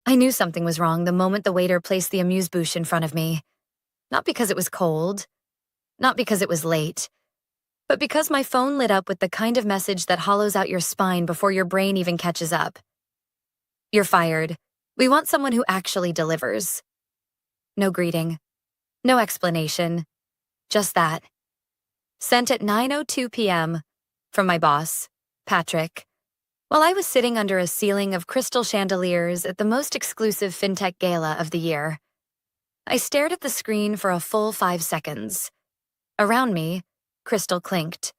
I knew something was wrong the moment the waiter placed the amuse-bouche in front of me. Not because it was cold, not because it was late, but because my phone lit up with the kind of message that hollows out your spine before your brain even catches up. You're fired. We want someone who actually delivers. No greeting. No explanation. Just that. Sent at 9:02 p.m. from my boss, Patrick, while I was sitting under a ceiling of crystal chandeliers at the most exclusive fintech gala of the year. I stared at the screen for a full 5 seconds. Around me, crystal clinked.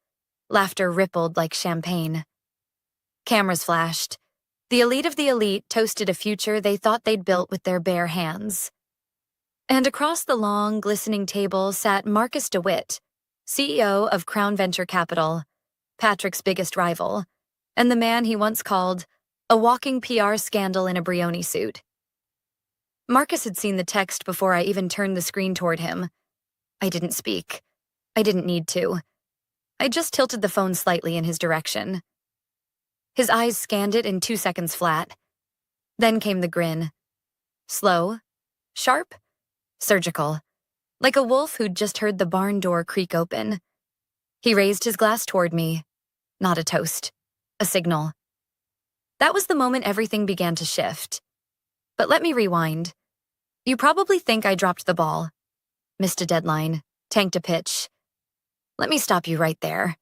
Laughter rippled like champagne. Cameras flashed. The elite of the elite toasted a future they thought they'd built with their bare hands. And across the long, glistening table sat Marcus DeWitt, CEO of Crown Venture Capital, Patrick's biggest rival, and the man he once called a walking PR scandal in a Brioni suit. Marcus had seen the text before I even turned the screen toward him. I didn't speak. I didn't need to. I just tilted the phone slightly in his direction. His eyes scanned it in 2 seconds flat. Then came the grin. Slow, sharp, surgical, like a wolf who'd just heard the barn door creak open. He raised his glass toward me. Not a toast. A signal. That was the moment everything began to shift. But let me rewind. You probably think I dropped the ball. Missed a deadline. Tanked a pitch. Let me stop you right there.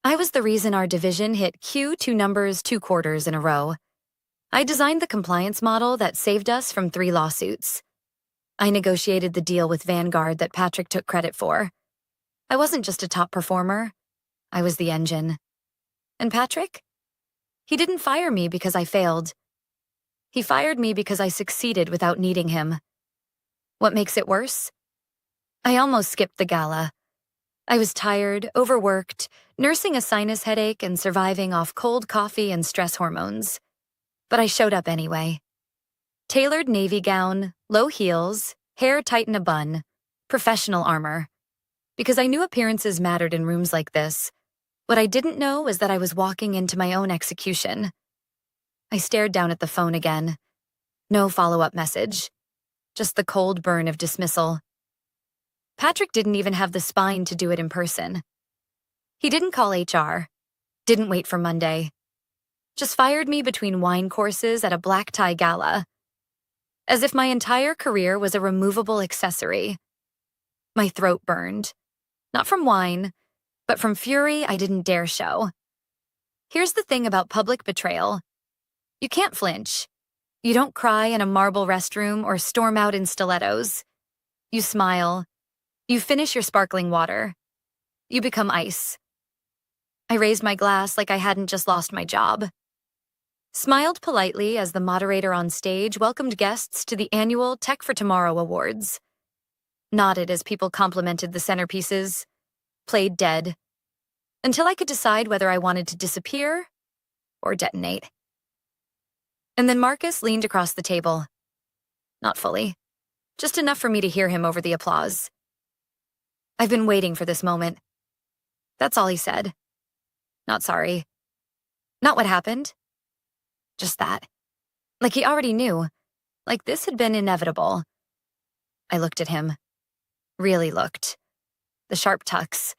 I was the reason our division hit Q 2 numbers 2 quarters in a row. I designed the compliance model that saved us from 3 lawsuits. I negotiated the deal with Vanguard that Patrick took credit for. I wasn't just a top performer. I was the engine. And Patrick? He didn't fire me because I failed. He fired me because I succeeded without needing him. What makes it worse? I almost skipped the gala. I was tired, overworked, nursing a sinus headache and surviving off cold coffee and stress hormones. But I showed up anyway. Tailored navy gown, low heels, hair tight in a bun, professional armor. Because I knew appearances mattered in rooms like this. What I didn't know was that I was walking into my own execution. I stared down at the phone again. No follow-up message. Just the cold burn of dismissal. Patrick didn't even have the spine to do it in person. He didn't call HR. Didn't wait for Monday. Just fired me between wine courses at a black tie gala. As if my entire career was a removable accessory. My throat burned. Not from wine, but from fury I didn't dare show. Here's the thing about public betrayal. You can't flinch. You don't cry in a marble restroom or storm out in stilettos. You smile. You finish your sparkling water. You become ice. I raised my glass like I hadn't just lost my job. Smiled politely as the moderator on stage welcomed guests to the annual Tech for Tomorrow Awards. Nodded as people complimented the centerpieces. Played dead. Until I could decide whether I wanted to disappear or detonate. And then Marcus leaned across the table. Not fully. Just enough for me to hear him over the applause. I've been waiting for this moment. That's all he said. Not sorry. Not what happened. Just that. Like he already knew. Like this had been inevitable. I looked at him. Really looked. The sharp tucks.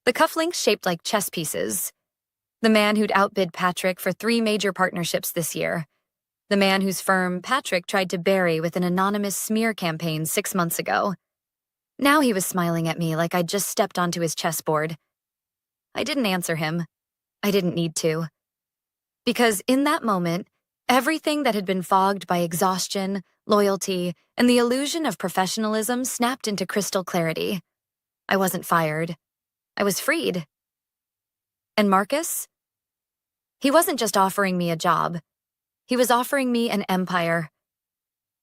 The cufflinks shaped like chess pieces. The man who'd outbid Patrick for 3 major partnerships this year. The man whose firm Patrick tried to bury with an anonymous smear campaign 6 months ago. Now he was smiling at me like I'd just stepped onto his chessboard. I didn't answer him. I didn't need to. Because in that moment, everything that had been fogged by exhaustion, loyalty, and the illusion of professionalism snapped into crystal clarity. I wasn't fired. I was freed. And Marcus? He wasn't just offering me a job. He was offering me an empire.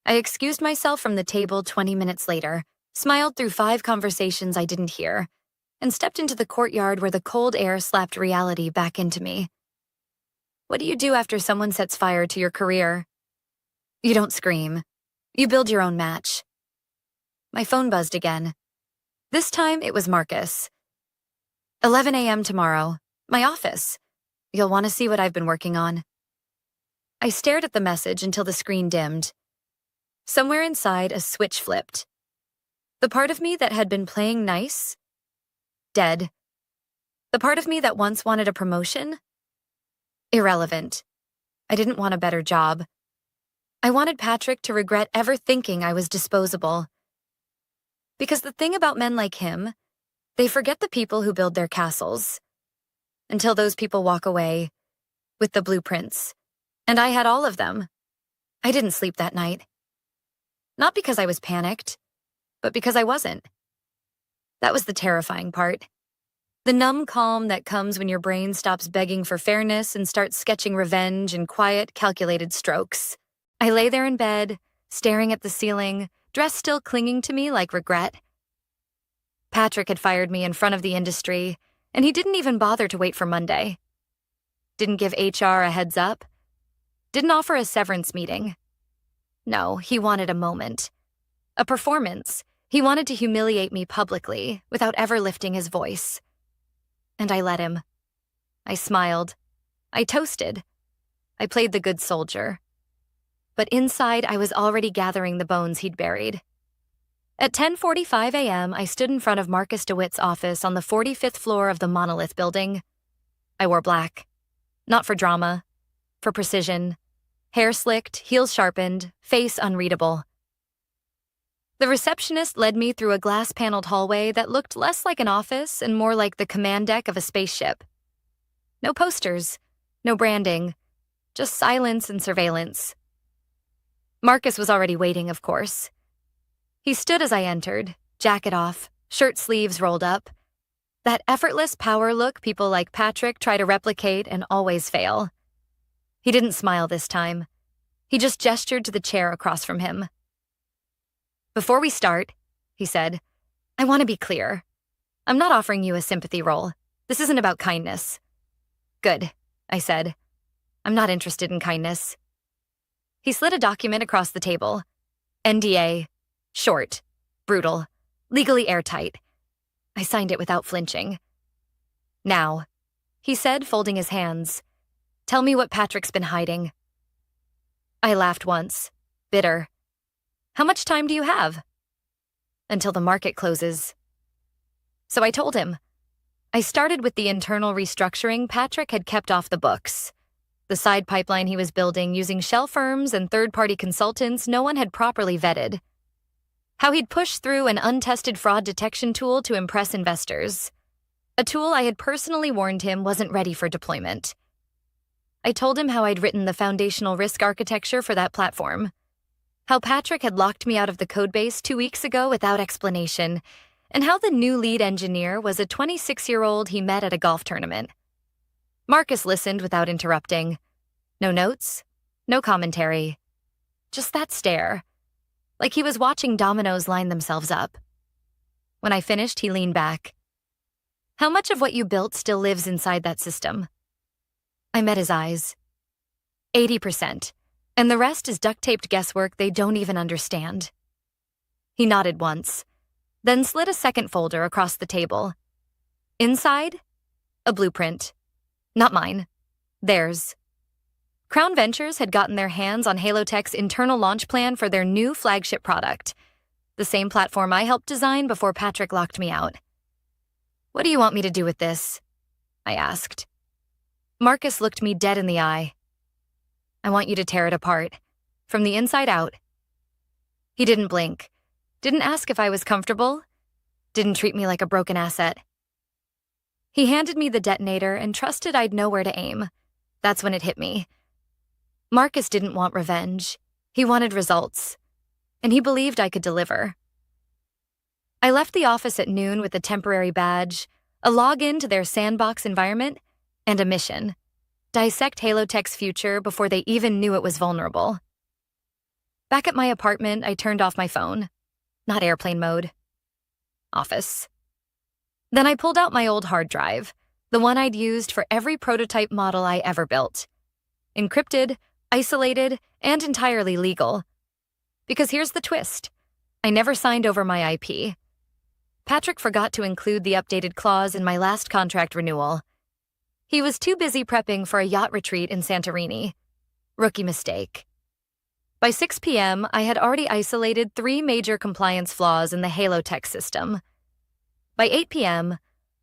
I excused myself from the table 20 minutes later, smiled through 5 conversations I didn't hear, and stepped into the courtyard where the cold air slapped reality back into me. What do you do after someone sets fire to your career? You don't scream. You build your own match. My phone buzzed again. This time it was Marcus. 11 a.m. tomorrow. My office. You'll want to see what I've been working on. I stared at the message until the screen dimmed. Somewhere inside, a switch flipped. The part of me that had been playing nice? Dead. The part of me that once wanted a promotion? Irrelevant. I didn't want a better job. I wanted Patrick to regret ever thinking I was disposable. Because the thing about men like him, they forget the people who build their castles. Until those people walk away with the blueprints. And I had all of them. I didn't sleep that night. Not because I was panicked, but because I wasn't. That was the terrifying part. The numb calm that comes when your brain stops begging for fairness and starts sketching revenge in quiet, calculated strokes. I lay there in bed, staring at the ceiling, dress still clinging to me like regret. Patrick had fired me in front of the industry, and he didn't even bother to wait for Monday. Didn't give HR a heads up. Didn't offer a severance meeting. No, he wanted a moment. A performance. He wanted to humiliate me publicly without ever lifting his voice. And I let him. I smiled. I toasted. I played the good soldier. But inside, I was already gathering the bones he'd buried. At 10:45 a.m., I stood in front of Marcus DeWitt's office on the 45th floor of the Monolith building. I wore black. Not for drama. For precision. Hair slicked, heels sharpened, face unreadable. The receptionist led me through a glass-paneled hallway that looked less like an office and more like the command deck of a spaceship. No posters, no branding, just silence and surveillance. Marcus was already waiting, of course. He stood as I entered, jacket off, shirt sleeves rolled up. That effortless power look people like Patrick try to replicate and always fail. He didn't smile this time. He just gestured to the chair across from him. "Before we start," he said, "I want to be clear. I'm not offering you a sympathy role. This isn't about kindness." "Good," I said. "I'm not interested in kindness." He slid a document across the table. NDA. Short. Brutal. Legally airtight. I signed it without flinching. "Now," he said, folding his hands, "tell me what Patrick's been hiding." I laughed once. Bitter. "How much time do you have?" "Until the market closes." So I told him. I started with the internal restructuring Patrick had kept off the books. The side pipeline he was building using shell firms and third-party consultants no one had properly vetted. How he'd pushed through an untested fraud detection tool to impress investors. A tool I had personally warned him wasn't ready for deployment. I told him how I'd written the foundational risk architecture for that platform. How Patrick had locked me out of the codebase 2 weeks ago without explanation, and how the new lead engineer was a 26-year-old he met at a golf tournament. Marcus listened without interrupting. No notes, no commentary. Just that stare, like he was watching dominoes line themselves up. When I finished, he leaned back. "How much of what you built still lives inside that system?" I met his eyes. 80%. And the rest is duct-taped guesswork they don't even understand. He nodded once, then slid a second folder across the table. Inside, a blueprint. Not mine. Theirs. Crown Ventures had gotten their hands on Halotech's internal launch plan for their new flagship product, the same platform I helped design before Patrick locked me out. "What do you want me to do with this?" I asked. Marcus looked me dead in the eye. "I want you to tear it apart, from the inside out." He didn't blink, didn't ask if I was comfortable, didn't treat me like a broken asset. He handed me the detonator and trusted I'd know where to aim. That's when it hit me. Marcus didn't want revenge. He wanted results, and he believed I could deliver. I left the office at noon with a temporary badge, a login to their sandbox environment, and a mission. Dissect Halotech's future before they even knew it was vulnerable. Back at my apartment, I turned off my phone. Not airplane mode. Office. Then I pulled out my old hard drive, the one I'd used for every prototype model I ever built. Encrypted, isolated, and entirely legal. Because here's the twist. I never signed over my IP. Patrick forgot to include the updated clause in my last contract renewal. He was too busy prepping for a yacht retreat in Santorini. Rookie mistake. By 6 p.m., I had already isolated 3 major compliance flaws in the Halo tech system. By 8 p.m.,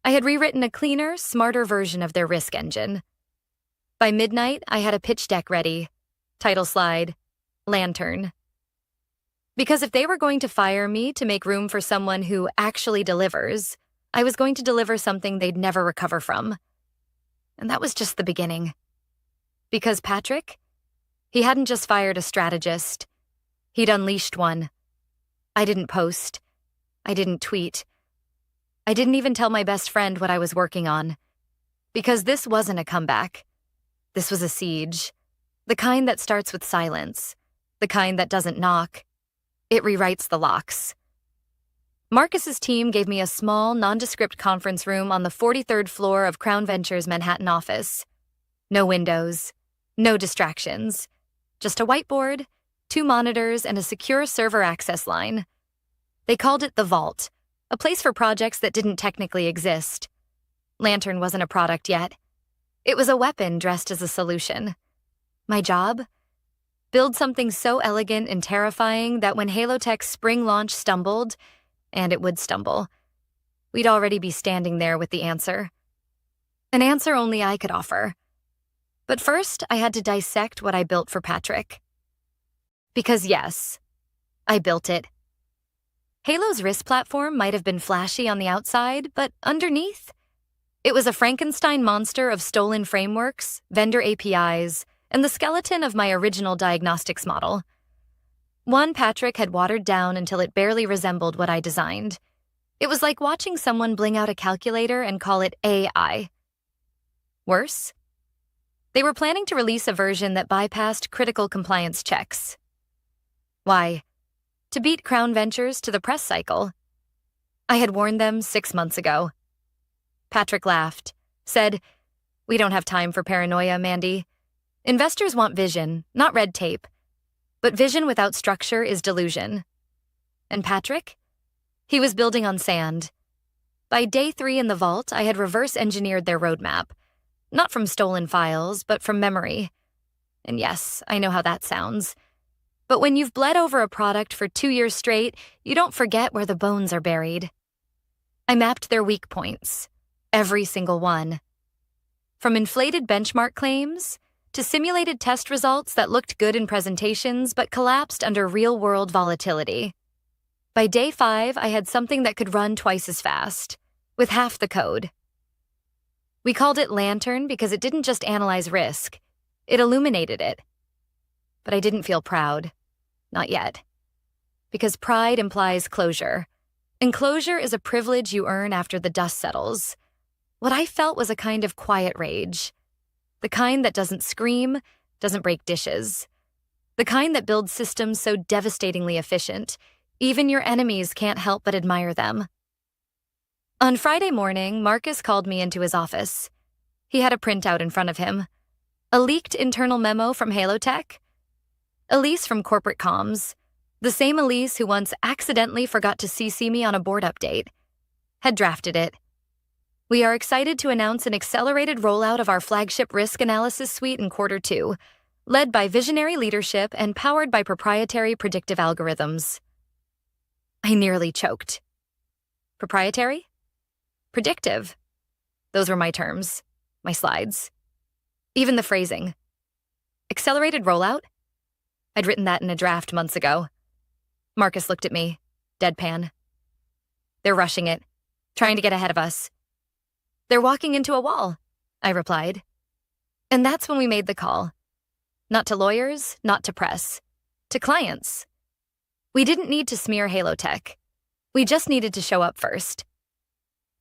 I had rewritten a cleaner, smarter version of their risk engine. By midnight, I had a pitch deck ready. Title slide, Lantern. Because if they were going to fire me to make room for someone who actually delivers, I was going to deliver something they'd never recover from. And that was just the beginning. Because Patrick, he hadn't just fired a strategist. He'd unleashed one. I didn't post. I didn't tweet. I didn't even tell my best friend what I was working on. Because this wasn't a comeback. This was a siege. The kind that starts with silence. The kind that doesn't knock. It rewrites the locks. Marcus's team gave me a small, nondescript conference room on the 43rd floor of Crown Ventures' Manhattan office. No windows. No distractions. Just a whiteboard, 2 monitors, and a secure server access line. They called it the Vault, a place for projects that didn't technically exist. Lantern wasn't a product yet. It was a weapon dressed as a solution. My job? Build something so elegant and terrifying that when Halo Tech's spring launch stumbled, and it would stumble, we'd already be standing there with the answer. An answer only I could offer. But first, I had to dissect what I built for Patrick. Because yes, I built it. Halo's risk platform might have been flashy on the outside, but underneath, it was a Frankenstein monster of stolen frameworks, vendor APIs, and the skeleton of my original diagnostics model. One Patrick had watered down until it barely resembled what I designed. It was like watching someone bling out a calculator and call it AI. Worse? They were planning to release a version that bypassed critical compliance checks. Why? To beat Crown Ventures to the press cycle. I had warned them 6 months ago. Patrick laughed, said, "We don't have time for paranoia, Mandy. Investors want vision, not red tape. But vision without structure is delusion." And Patrick? He was building on sand. By day 3 in the vault, I had reverse engineered their roadmap. Not from stolen files, but from memory. And yes, I know how that sounds. But when you've bled over a product for 2 years straight, you don't forget where the bones are buried. I mapped their weak points. Every single one. From inflated benchmark claims to simulated test results that looked good in presentations but collapsed under real-world volatility. By day 5, I had something that could run twice as fast, with half the code. We called it Lantern because it didn't just analyze risk, it illuminated it. But I didn't feel proud. Not yet. Because pride implies closure. And closure is a privilege you earn after the dust settles. What I felt was a kind of quiet rage. The kind that doesn't scream, doesn't break dishes. The kind that builds systems so devastatingly efficient, even your enemies can't help but admire them. On Friday morning, Marcus called me into his office. He had a printout in front of him. A leaked internal memo from Halo Tech. Elise from corporate comms, the same Elise who once accidentally forgot to CC me on a board update, had drafted it. We are excited to announce an accelerated rollout of our flagship risk analysis suite in Q2, led by visionary leadership and powered by proprietary predictive algorithms. I nearly choked. Proprietary? Predictive. Those were my terms, my slides. Even the phrasing. Accelerated rollout? I'd written that in a draft months ago. Marcus looked at me, deadpan. They're rushing it, trying to get ahead of us. They're walking into a wall, I replied. And that's when we made the call. Not to lawyers, not to press. To clients. We didn't need to smear Halo Tech. We just needed to show up first.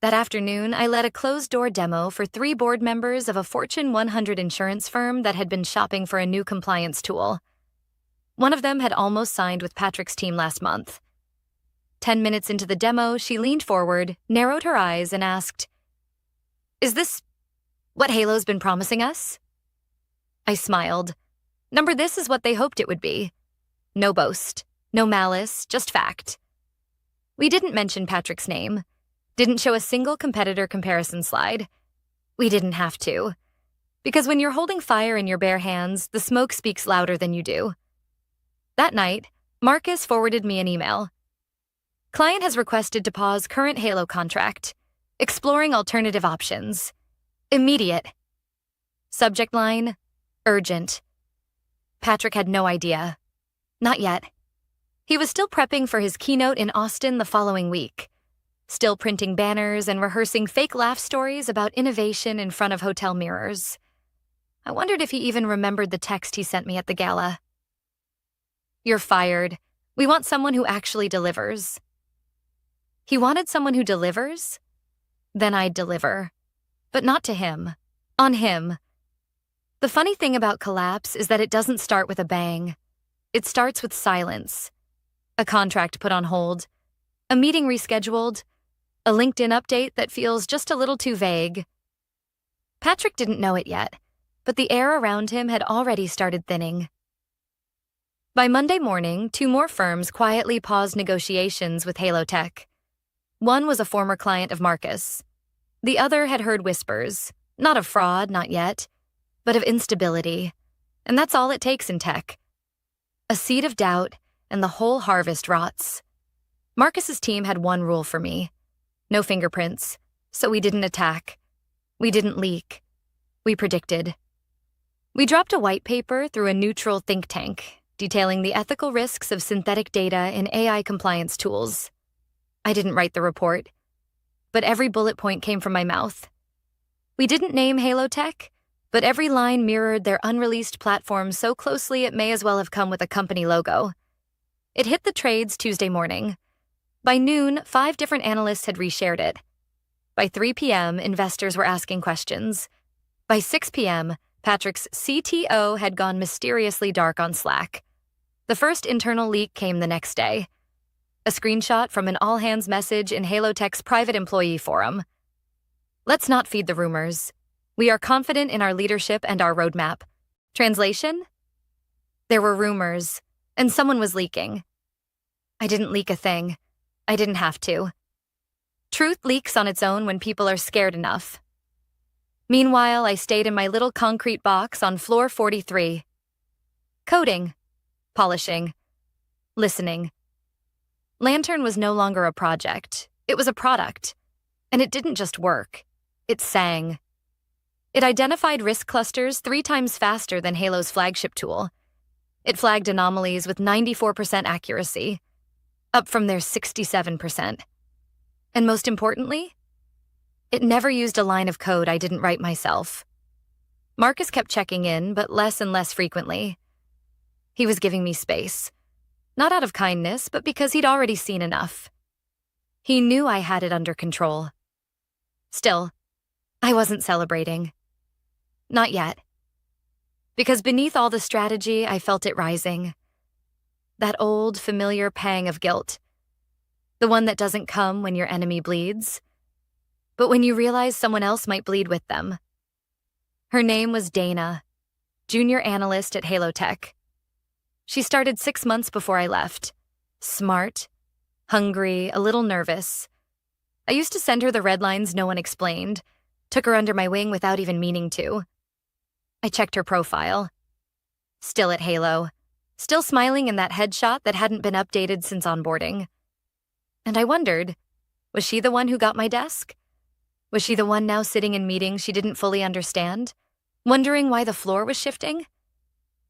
That afternoon, I led a closed-door demo for 3 board members of a Fortune 100 insurance firm that had been shopping for a new compliance tool. One of them had almost signed with Patrick's team last month. 10 minutes into the demo, she leaned forward, narrowed her eyes, and asked, "Is this what Halo's been promising us?" I smiled. This is what they hoped it would be. No boast, no malice, just fact. We didn't mention Patrick's name. Didn't show a single competitor comparison slide. We didn't have to. Because when you're holding fire in your bare hands, the smoke speaks louder than you do. That night, Marcus forwarded me an email. Client has requested to pause current Halo contract. Exploring alternative options. Immediate. Subject line, urgent. Patrick had no idea. Not yet. He was still prepping for his keynote in Austin the following week. Still printing banners and rehearsing fake laugh stories about innovation in front of hotel mirrors. I wondered if he even remembered the text he sent me at the gala. You're fired. We want someone who actually delivers. He wanted someone who delivers? Then I'd deliver. But not to him. On him. The funny thing about collapse is that it doesn't start with a bang. It starts with silence. A contract put on hold. A meeting rescheduled. A LinkedIn update that feels just a little too vague. Patrick didn't know it yet, but the air around him had already started thinning. By Monday morning, 2 more firms quietly paused negotiations with Halo Tech. One was a former client of Marcus. The other had heard whispers, not of fraud, not yet, but of instability. And that's all it takes in tech. A seed of doubt, and the whole harvest rots. Marcus's team had one rule for me. No fingerprints, so we didn't attack. We didn't leak. We predicted. We dropped a white paper through a neutral think tank, detailing the ethical risks of synthetic data in AI compliance tools. I didn't write the report, but every bullet point came from my mouth. We didn't name Halo Tech, but every line mirrored their unreleased platform so closely it may as well have come with a company logo. It hit the trades Tuesday morning. By noon, 5 different analysts had reshared it. By 3 p.m., investors were asking questions. By 6 p.m., Patrick's CTO had gone mysteriously dark on Slack. The first internal leak came the next day. A screenshot from an all-hands message in Halo Tech's private employee forum. Let's not feed the rumors. We are confident in our leadership and our roadmap. Translation? There were rumors, and someone was leaking. I didn't leak a thing. I didn't have to. Truth leaks on its own when people are scared enough. Meanwhile, I stayed in my little concrete box on floor 43. Coding. Polishing. Listening. Lantern was no longer a project. It was a product. And it didn't just work. It sang. It identified risk clusters 3 times faster than Halo's flagship tool. It flagged anomalies with 94% accuracy, up from their 67%. And most importantly, it never used a line of code I didn't write myself. Marcus kept checking in, but less and less frequently. He was giving me space. Not out of kindness, but because he'd already seen enough. He knew I had it under control. Still, I wasn't celebrating. Not yet. Because beneath all the strategy, I felt it rising. That old, familiar pang of guilt. The one that doesn't come when your enemy bleeds, but when you realize someone else might bleed with them. Her name was Dana, junior analyst at Halo Tech. She started 6 months before I left. Smart, hungry, a little nervous. I used to send her the red lines no one explained, took her under my wing without even meaning to. I checked her profile. Still at Halo. Still smiling in that headshot that hadn't been updated since onboarding. And I wondered, was she the one who got my desk? Was she the one now sitting in meetings she didn't fully understand, wondering why the floor was shifting?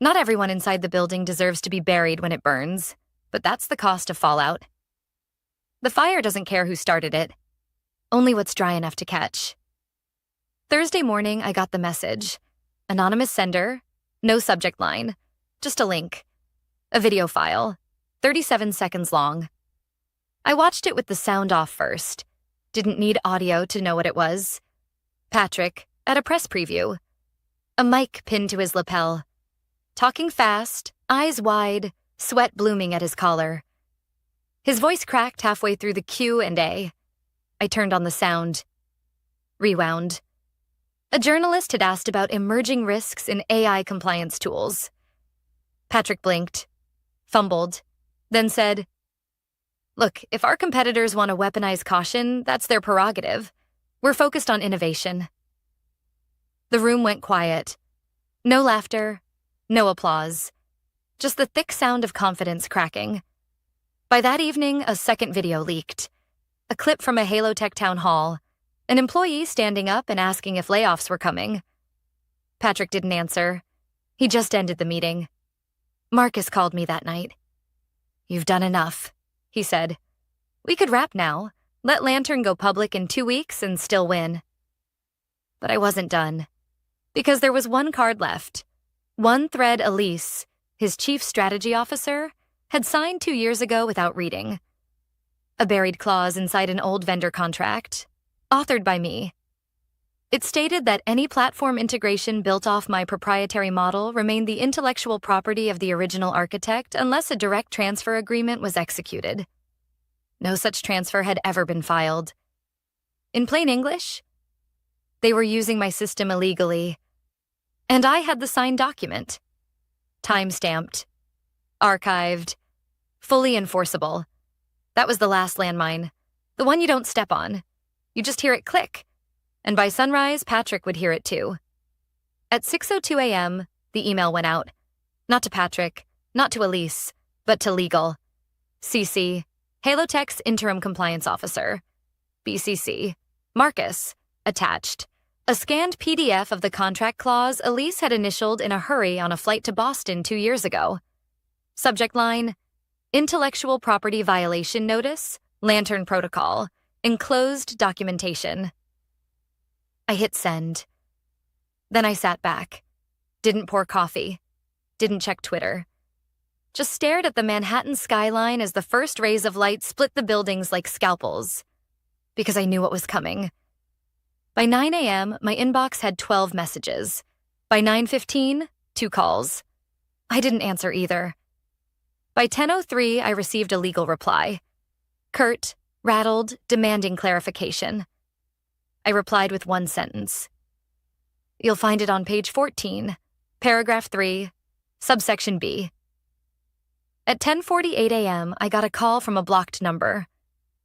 Not everyone inside the building deserves to be buried when it burns, but that's the cost of fallout. The fire doesn't care who started it, only what's dry enough to catch. Thursday morning, I got the message. Anonymous sender, no subject line, just a link. A video file, 37 seconds long. I watched it with the sound off first. Didn't need audio to know what it was. Patrick, at a press preview. A mic pinned to his lapel. Talking fast, eyes wide, sweat blooming at his collar. His voice cracked halfway through the Q&A. I turned on the sound. Rewound. A journalist had asked about emerging risks in AI compliance tools. Patrick blinked, fumbled, then said, "Look, if our competitors want to weaponize caution, that's their prerogative. We're focused on innovation." The room went quiet. No laughter, no applause. Just the thick sound of confidence cracking. By that evening, a second video leaked. A clip from a Halo Tech town hall. An employee standing up and asking if layoffs were coming. Patrick didn't answer. He just ended the meeting. Marcus called me that night. "You've done enough," he said. "We could wrap now, let Lantern go public in 2 weeks and still win." But I wasn't done. Because there was one card left. One thread Elise, his chief strategy officer, had signed 2 years ago without reading. A buried clause inside an old vendor contract, authored by me. It stated that any platform integration built off my proprietary model remained the intellectual property of the original architect unless a direct transfer agreement was executed. No such transfer had ever been filed. In plain English, they were using my system illegally, and I had the signed document. Time-stamped, archived, fully enforceable. That was the last landmine, the one you don't step on. You just hear it click. And by sunrise, Patrick would hear it too. At 6:02 a.m., the email went out. Not to Patrick, not to Elise, but to legal. CC, Halo Tech's interim compliance officer. BCC, Marcus, attached. A scanned PDF of the contract clause Elise had initialed in a hurry on a flight to Boston 2 years ago. Subject line, Intellectual Property Violation Notice, Lantern Protocol, Enclosed Documentation. I hit send. Then I sat back. Didn't pour coffee. Didn't check Twitter. Just stared at the Manhattan skyline as the first rays of light split the buildings like scalpels. Because I knew what was coming. By 9 a.m., my inbox had 12 messages. By 9:15, 2 calls. I didn't answer either. By 10:03, I received a legal reply. Curt, rattled, demanding clarification. I replied with one sentence. You'll find it on page 14, paragraph 3, subsection B. At 10:48 a.m., I got a call from a blocked number.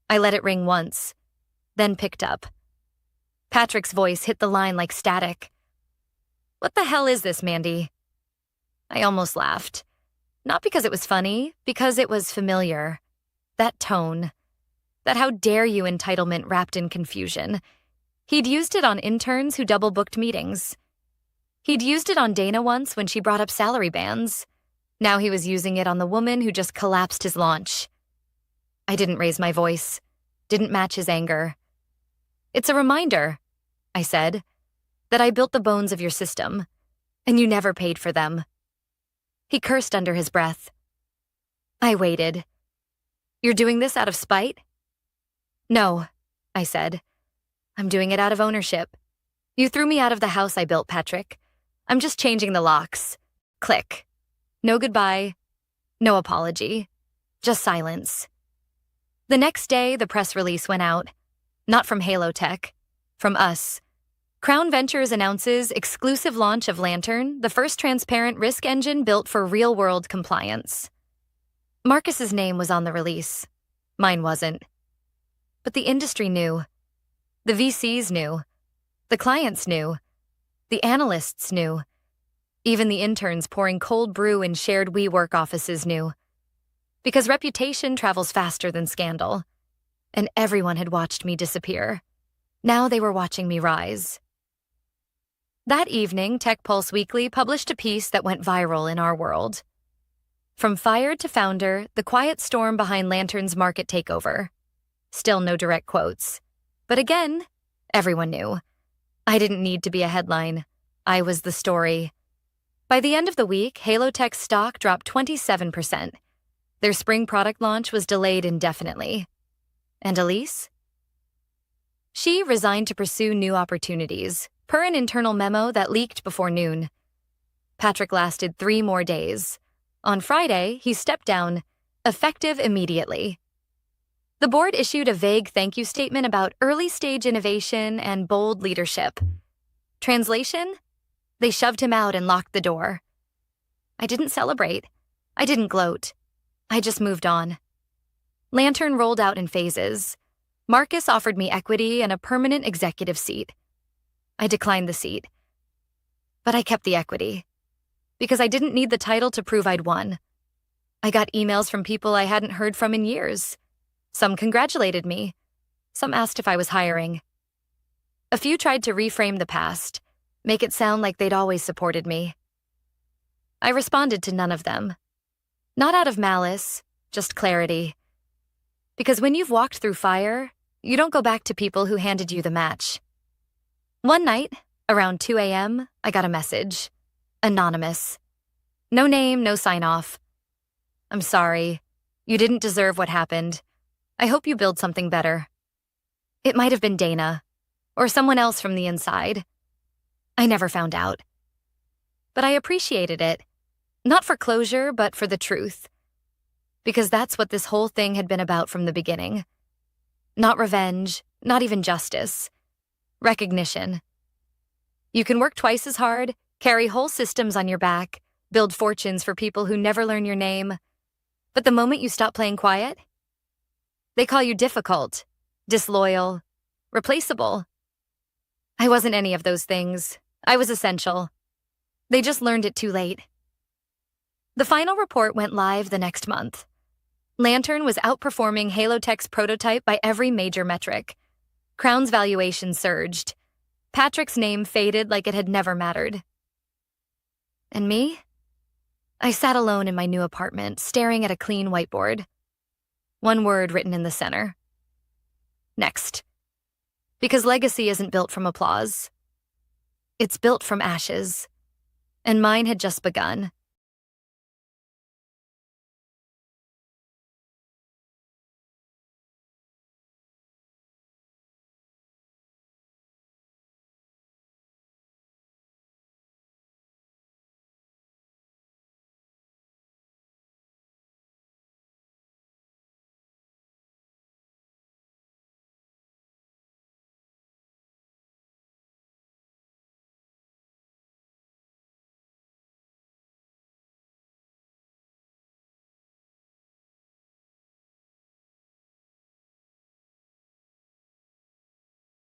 I let it ring once, then picked up. Patrick's voice hit the line like static. "What the hell is this, Mandy?" I almost laughed. Not because it was funny, because it was familiar. That tone. That how dare you entitlement wrapped in confusion. He'd used it on interns who double-booked meetings. He'd used it on Dana once when she brought up salary bands. Now he was using it on the woman who just collapsed his launch. I didn't raise my voice. Didn't match his anger. "It's a reminder," I said, "that I built the bones of your system, and you never paid for them." He cursed under his breath. I waited. "You're doing this out of spite?" "No," I said. "I'm doing it out of ownership. You threw me out of the house I built, Patrick. I'm just changing the locks. Click. No goodbye. No apology. Just silence." The next day, the press release went out. Not from Halo Tech. From us. Crown Ventures announces exclusive launch of Lantern, the first transparent risk engine built for real-world compliance. Marcus's name was on the release. Mine wasn't. But the industry knew. The VCs knew. The clients knew. The analysts knew. Even the interns pouring cold brew in shared WeWork offices knew. Because reputation travels faster than scandal. And everyone had watched me disappear. Now they were watching me rise. That evening, Tech Pulse Weekly published a piece that went viral in our world. From fired to founder, the quiet storm behind Lantern's market takeover. Still no direct quotes. But again, everyone knew. I didn't need to be a headline. I was the story. By the end of the week, Halo Tech's stock dropped 27%. Their spring product launch was delayed indefinitely. And Elise? She resigned to pursue new opportunities, per an internal memo that leaked before noon. Patrick lasted 3 more days. On Friday, he stepped down, effective immediately. The board issued a vague thank you statement about early-stage innovation and bold leadership. Translation? They shoved him out and locked the door. I didn't celebrate. I didn't gloat. I just moved on. Lantern rolled out in phases. Marcus offered me equity and a permanent executive seat. I declined the seat. But I kept the equity, because I didn't need the title to prove I'd won. I got emails from people I hadn't heard from in years. Some congratulated me. Some asked if I was hiring. A few tried to reframe the past, make it sound like they'd always supported me. I responded to none of them. Not out of malice, just clarity. Because when you've walked through fire, you don't go back to people who handed you the match. One night, around 2 a.m., I got a message. Anonymous. No name, no sign-off. I'm sorry. You didn't deserve what happened. I hope you build something better. It might have been Dana, or someone else from the inside. I never found out. But I appreciated it. Not for closure, but for the truth. Because that's what this whole thing had been about from the beginning. Not revenge, not even justice. Recognition. You can work twice as hard, carry whole systems on your back, build fortunes for people who never learn your name. But the moment you stop playing quiet, they call you difficult, disloyal, replaceable. I wasn't any of those things. I was essential. They just learned it too late. The final report went live the next month. Lantern was outperforming Halotech's prototype by every major metric. Crown's valuation surged. Patrick's name faded like it had never mattered. And me? I sat alone in my new apartment, staring at a clean whiteboard. One word written in the center. Next. Because legacy isn't built from applause. It's built from ashes. And mine had just begun.